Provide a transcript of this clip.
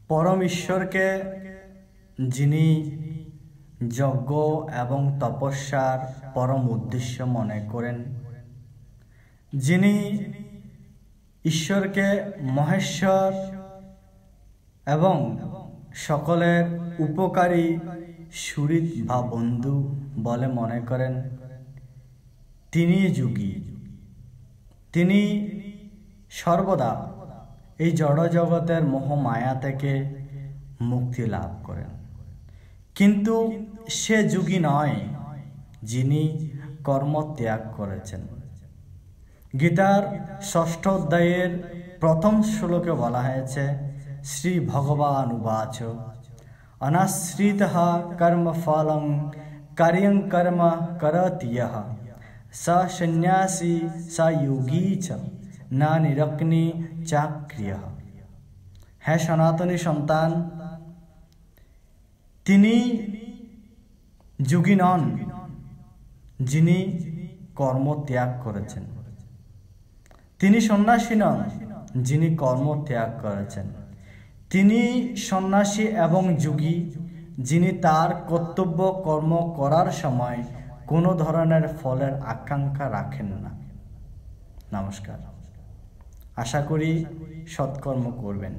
परम ईश्वर के जिनी यज्ञ एवं तपस्यार परम उद्देश्य मने करें, जिनी ईश्वर के महेश्वर एवं सकलेर उपकारी सुहृद बा बंधु बोले मने करें, तिनी योगी। तिनी सर्वदा এই जड़ जगतेर मोह माया থেকে मुक्ति लाभ करें, किन्तु से योगी नय जिनी कर्म त्याग करेছেন। गीतार षष्ठ अध्यायेर प्रथम श्लोके बला हयेছে श्री भगवान उवाच अनाश्रितः कर्मफलं कार्यं कर्म करोति यः स सन्न्यासी स योगी च ना निरग्नि चाक्रियः। है सनातनी सन्तान, तिनी योगी नन जिनी कर्म त्याग करेছেন। तिनी सन्यासी नन जिनी कर्म त्याग करेছেন। तिनी सन्यासी एवं योगी जिनी तार कर्तव्य कर्म करार समय कोनो धरनेर फलेर आकांक्षा राखेन ना। नमस्कार। आशा करी सत्कर्म करबेन।